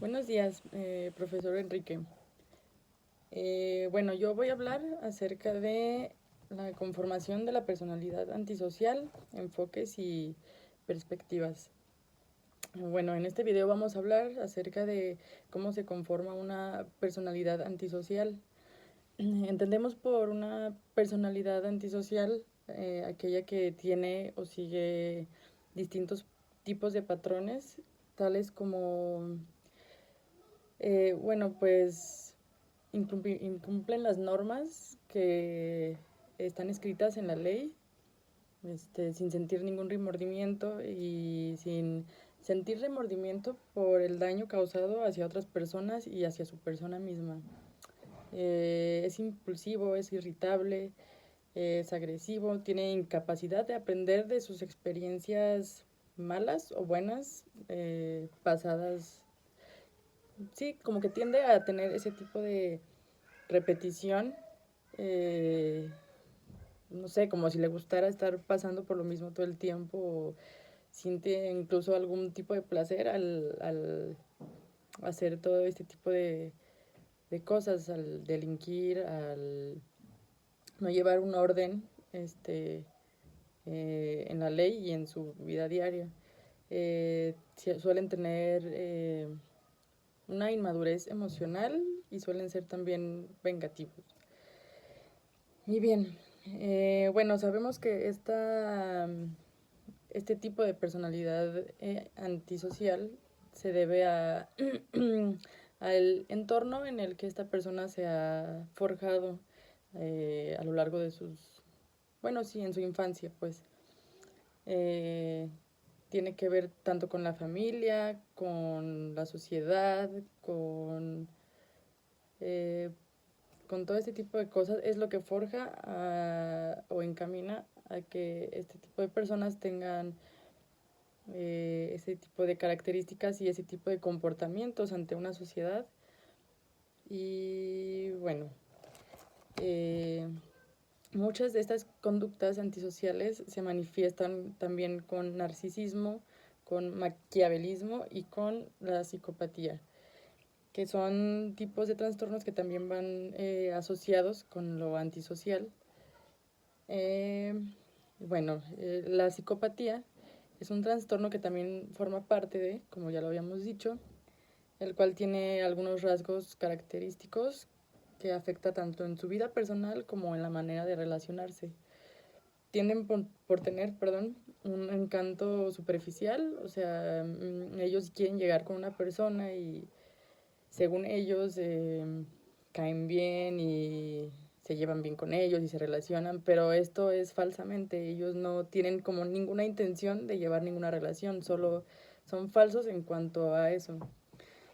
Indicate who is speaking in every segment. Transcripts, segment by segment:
Speaker 1: Buenos días, profesor Enrique. Bueno, yo voy a hablar acerca de la conformación de la personalidad antisocial, enfoques y perspectivas. Bueno, en este video vamos a hablar acerca de cómo se conforma una personalidad antisocial. Entendemos por una personalidad antisocial aquella que tiene o sigue distintos tipos de patrones, tales como pues incumplen las normas que están escritas en la ley, sin sentir ningún remordimiento y sin sentir remordimiento por el daño causado hacia otras personas y hacia su persona misma. Es impulsivo, es irritable, es agresivo, tiene incapacidad de aprender de sus experiencias malas o buenas pasadas. Sí, como que tiende a tener ese tipo de repetición, eh, no sé, como si le gustara estar pasando por lo mismo todo el tiempo, o siente incluso algún tipo de placer al hacer todo este tipo de cosas, al delinquir, al no llevar un orden en la ley y en su vida diaria. Suelen tener una inmadurez emocional y suelen ser también vengativos. Y bien, bueno, sabemos que este tipo de personalidad antisocial se debe al entorno en el que esta persona se ha forjado a lo largo de bueno, sí, en su infancia, pues. Eh, Tiene que ver tanto con la familia, con la sociedad, eh, con todo este tipo de cosas, es lo que forja o encamina a que este tipo de personas tengan ese tipo de características y ese tipo de comportamientos ante una sociedad. Y bueno, eh, muchas de estas conductas antisociales se manifiestan también con narcisismo, con maquiavelismo y con la psicopatía, que son tipos de trastornos que también van asociados con lo antisocial. Eh, la psicopatía es un trastorno que también forma parte de, como ya lo habíamos dicho, el cual tiene algunos rasgos característicos que afecta tanto en su vida personal como en la manera de relacionarse. Tienden por tener, perdón, un encanto superficial, o sea, ellos quieren llegar con una persona y según ellos caen bien y se llevan bien con ellos y se relacionan, pero esto es falsamente, ellos no tienen como ninguna intención de llevar ninguna relación, solo son falsos en cuanto a eso.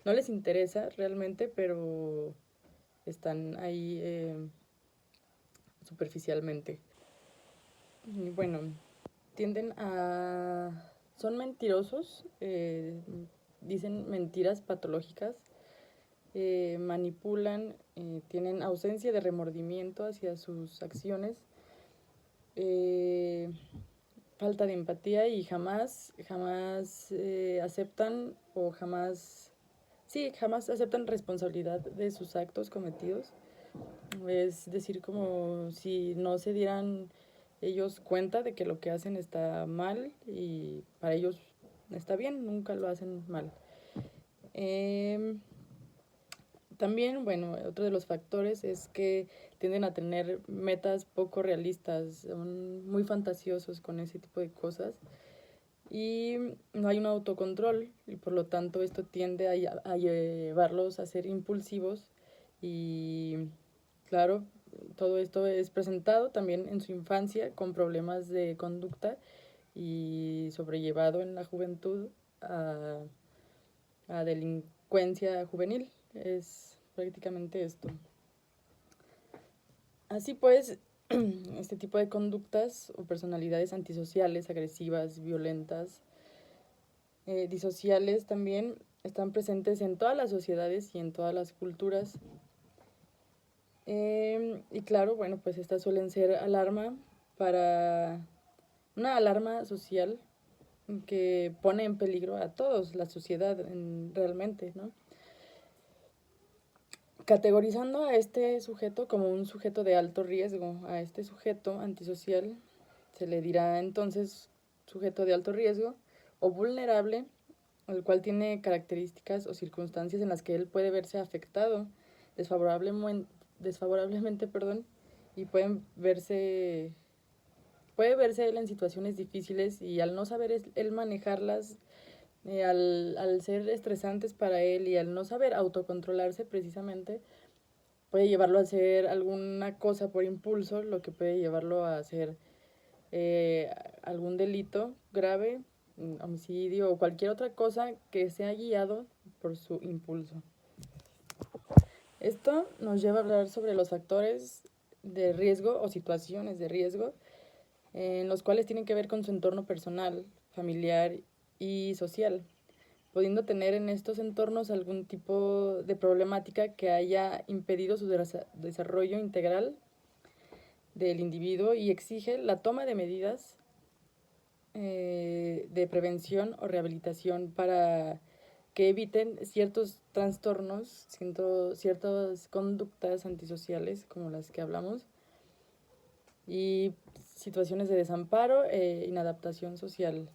Speaker 1: No les interesa realmente, pero están ahí superficialmente. Y bueno, tienden a... son mentirosos, dicen mentiras patológicas, manipulan, tienen ausencia de remordimiento hacia sus acciones, eh, falta de empatía y jamás aceptan o jamás aceptan responsabilidad de sus actos cometidos. Es decir, como si no se dieran ellos cuenta de que lo que hacen está mal y para ellos está bien, nunca lo hacen mal. Eh, También, bueno, otro de los factores es que tienden a tener metas poco realistas, son muy fantasiosos con ese tipo de cosas y no hay un autocontrol y por lo tanto esto tiende a llevarlos a ser impulsivos y claro, todo esto es presentado también en su infancia con problemas de conducta y sobrellevado en la juventud a, a delincuencia juvenil. Es prácticamente esto. Así pues, este tipo de conductas o personalidades antisociales, agresivas, violentas, disociales también están presentes en todas las sociedades y en todas las culturas. Y claro, bueno, pues estas suelen ser para una alarma social que pone en peligro a todos, la sociedad realmente, ¿no? categorizando a este sujeto como un sujeto de alto riesgo. A este sujeto antisocial se le dirá entonces sujeto de alto riesgo o vulnerable, el cual tiene características o circunstancias en las que él puede verse afectado desfavorablemente, y puede verse él en situaciones difíciles y al no saber él manejarlas, al ser estresantes para él y al no saber autocontrolarse precisamente, puede llevarlo a hacer alguna cosa por impulso, lo que puede llevarlo a hacer eh, algún delito grave, homicidio o cualquier otra cosa que sea guiado por su impulso. Esto nos lleva a hablar sobre los factores de riesgo o situaciones de riesgo en los cuales tienen que ver con su entorno personal, familiar y social, pudiendo tener en estos entornos algún tipo de problemática que haya impedido su desarrollo integral del individuo y exige la toma de medidas de prevención o rehabilitación para que eviten ciertos trastornos, ciertas conductas antisociales como las que hablamos y situaciones de desamparo e inadaptación social.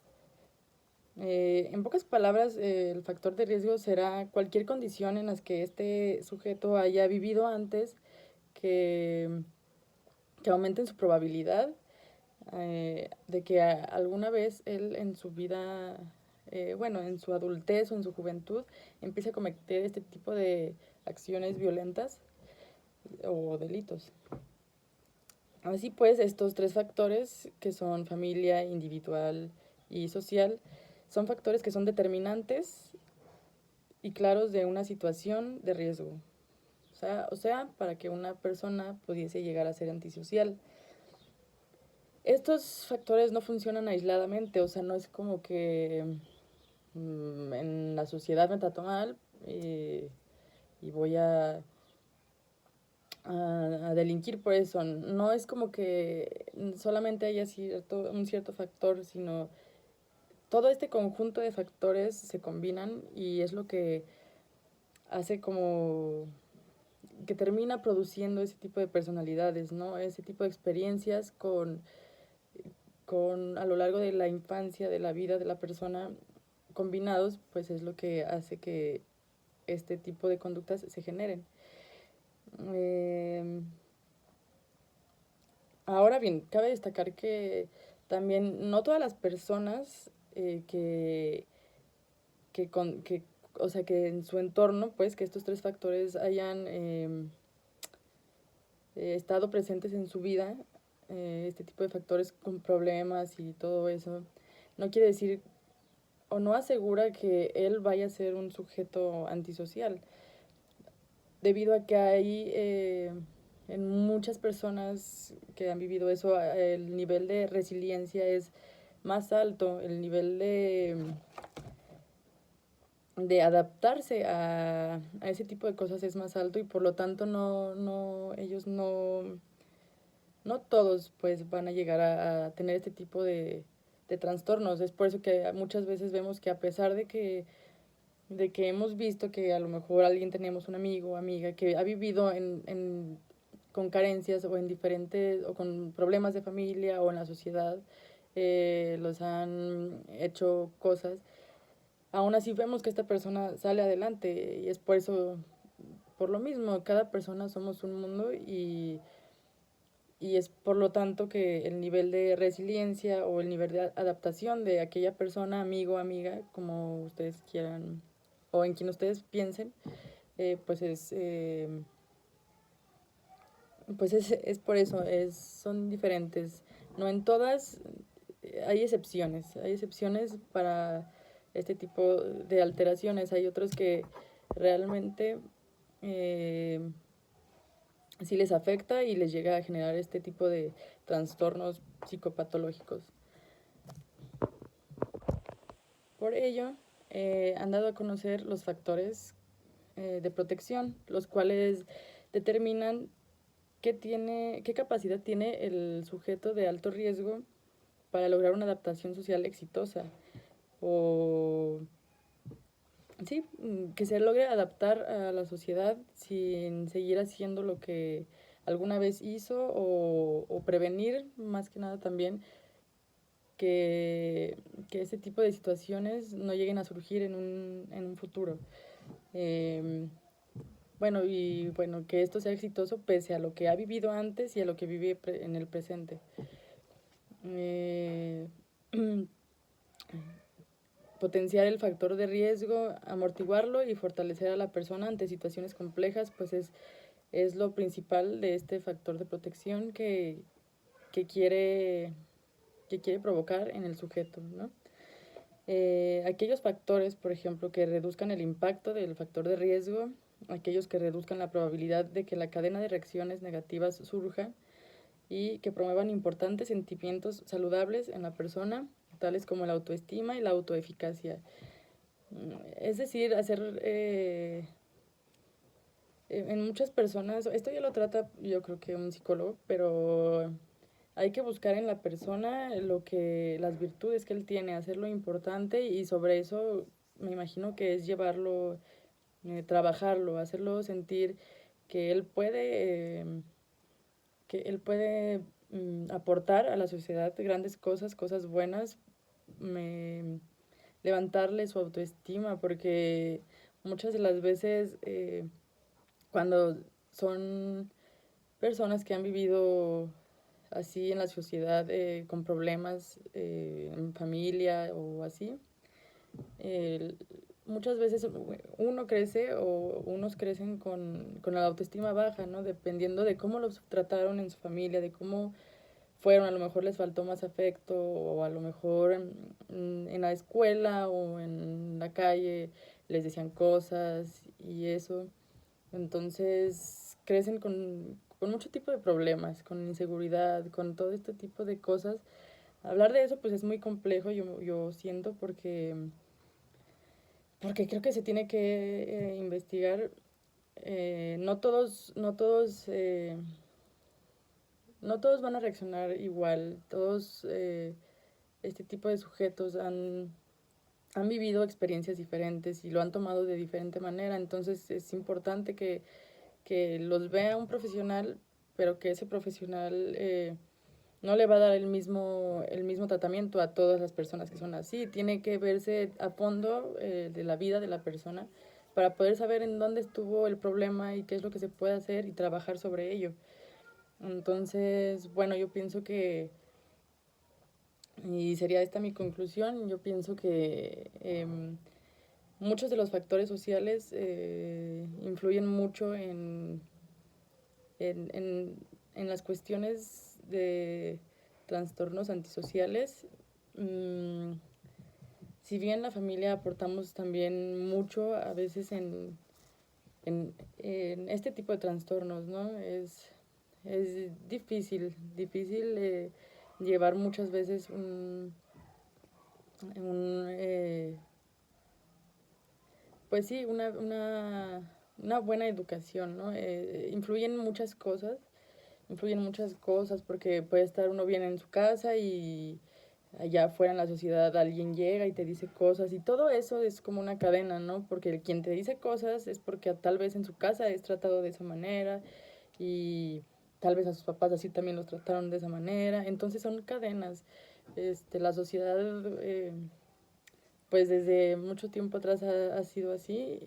Speaker 1: En pocas palabras, el factor de riesgo será cualquier condición en las que este sujeto haya vivido antes que, que aumenten su probabilidad de que alguna vez él en su vida, en su adultez o en su juventud, empiece a cometer este tipo de acciones violentas o delitos. Así pues, estos tres factores, que son familia, individual y social, son factores que son determinantes y claros de una situación de riesgo. O sea, para que una persona pudiese llegar a ser antisocial. Estos factores no funcionan aisladamente, o sea, no es como que en la sociedad me trato mal y voy a delinquir por eso. No es como que solamente haya un cierto factor, sino todo este conjunto de factores se combinan y es lo que hace como que termina produciendo ese tipo de personalidades, ¿no? Ese tipo de experiencias con a lo largo de la infancia, de la vida de la persona, combinados, pues es lo que hace que este tipo de conductas se generen. Ahora bien, cabe destacar que también no todas las personas que o sea, que en su entorno, pues, que estos tres factores hayan estado presentes en su vida, este tipo de factores con problemas y todo eso, no quiere decir o no asegura que él vaya a ser un sujeto antisocial, debido a que hay en muchas personas que han vivido eso, el nivel de resiliencia es más alto, el nivel de adaptarse a ese tipo de cosas es más alto y por lo tanto ellos no todos pues van a llegar a tener este tipo de trastornos. Es por eso que muchas veces vemos que a pesar de que hemos visto que a lo mejor alguien tenemos un amigo o amiga que ha vivido con carencias o en diferentes o con problemas de familia o en la sociedad, los han hecho cosas, aún así vemos que esta persona sale adelante y es por eso, por lo mismo, cada persona somos un mundo y es por lo tanto que el nivel de resiliencia o el nivel de adaptación de aquella persona, amigo, amiga, como ustedes quieran o en quien ustedes piensen, pues es por eso, son diferentes. No en todas, hay excepciones para este tipo de alteraciones. Hay otros que realmente eh, sí les afecta y les llega a generar este tipo de trastornos psicopatológicos. Por ello, han dado a conocer los factores de protección, los cuales determinan qué capacidad tiene el sujeto de alto riesgo para lograr una adaptación social exitosa o sí, que se logre adaptar a la sociedad sin seguir haciendo lo que alguna vez hizo o prevenir más que nada también que, que ese tipo de situaciones no lleguen a surgir en un futuro. Eh, bueno, que esto sea exitoso pese a lo que ha vivido antes y a lo que vive en el presente. Eh, Potenciar el factor de riesgo, amortiguarlo y fortalecer a la persona ante situaciones complejas, pues es lo principal de este factor de protección que quiere, que quiere provocar en el sujeto, ¿no? Aquellos factores, por ejemplo, que reduzcan el impacto del factor de riesgo, aquellos que reduzcan la probabilidad de que la cadena de reacciones negativas surja y que promuevan importantes sentimientos saludables en la persona, tales como la autoestima y la autoeficacia. Es decir, hacer en muchas personas, esto ya lo trata yo creo que un psicólogo, pero hay que buscar en la persona las virtudes que él tiene, hacerlo importante y sobre eso me imagino que es llevarlo, trabajarlo, hacerlo sentir que él puede, aportar a la sociedad grandes cosas, cosas buenas, me, levantarle su autoestima, porque muchas de las veces cuando son personas que han vivido así en la sociedad con problemas en familia o así, eh, muchas veces uno crece o unos crecen con la autoestima baja, ¿no? Dependiendo de cómo los trataron en su familia, de cómo fueron, a lo mejor les faltó más afecto o a lo mejor en la escuela o en la calle les decían cosas y eso. Entonces crecen con mucho tipo de problemas, con inseguridad, con todo este tipo de cosas. Hablar de eso pues es muy complejo, yo siento, porque creo que se tiene que investigar. No todos van a reaccionar igual. Todos este tipo de sujetos han vivido experiencias diferentes y lo han tomado de diferente manera. Entonces es importante que los vea un profesional, pero que ese profesional no le va a dar el mismo tratamiento a todas las personas que son así. Tiene que verse a fondo de la vida de la persona para poder saber en dónde estuvo el problema y qué es lo que se puede hacer y trabajar sobre ello. Entonces, bueno, yo pienso y sería esta mi conclusión, yo pienso que muchos de los factores sociales influyen mucho en, en, en las cuestiones de trastornos antisociales. Mm, si bien la familia aportamos también mucho a veces en este tipo de trastornos, ¿no? Es difícil llevar muchas veces un pues sí, una buena educación, ¿no? Influyen muchas cosas porque puede estar uno bien en su casa y allá afuera en la sociedad alguien llega y te dice cosas y todo eso es como una cadena, ¿no? Porque el quien te dice cosas es porque tal vez en su casa es tratado de esa manera y tal vez a sus papás así también los trataron de esa manera, entonces son cadenas. La sociedad pues desde mucho tiempo atrás ha sido así.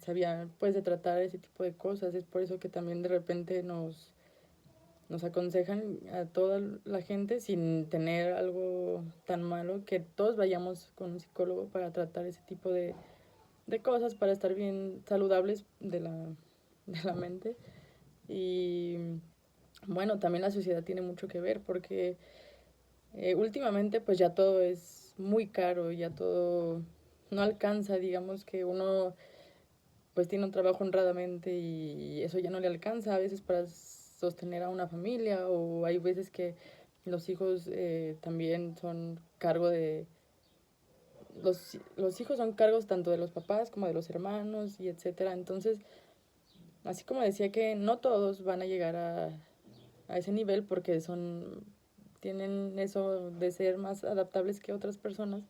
Speaker 1: Sabía pues de tratar ese tipo de cosas. Es por eso que también de repente nos aconsejan a toda la gente sin tener algo tan malo que todos vayamos con un psicólogo para tratar ese tipo de cosas, para estar bien saludables de la mente. Y bueno, también la sociedad tiene mucho que ver porque últimamente pues ya todo es muy caro, ya todo no alcanza, digamos que uno pues tiene un trabajo honradamente y eso ya no le alcanza a veces para sostener a una familia o hay veces que los hijos también son cargo de... Los hijos son cargos tanto de los papás como de los hermanos y etcétera. Entonces, así como decía que no todos van a llegar a ese nivel porque tienen eso de ser más adaptables que otras personas,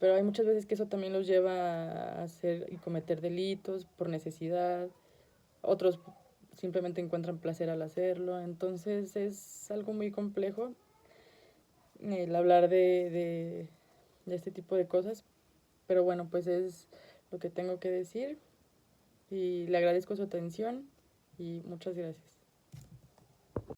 Speaker 1: pero hay muchas veces que eso también los lleva a hacer y cometer delitos por necesidad, otros simplemente encuentran placer al hacerlo, entonces es algo muy complejo el hablar de este tipo de cosas, pero bueno, pues es lo que tengo que decir y le agradezco su atención y muchas gracias.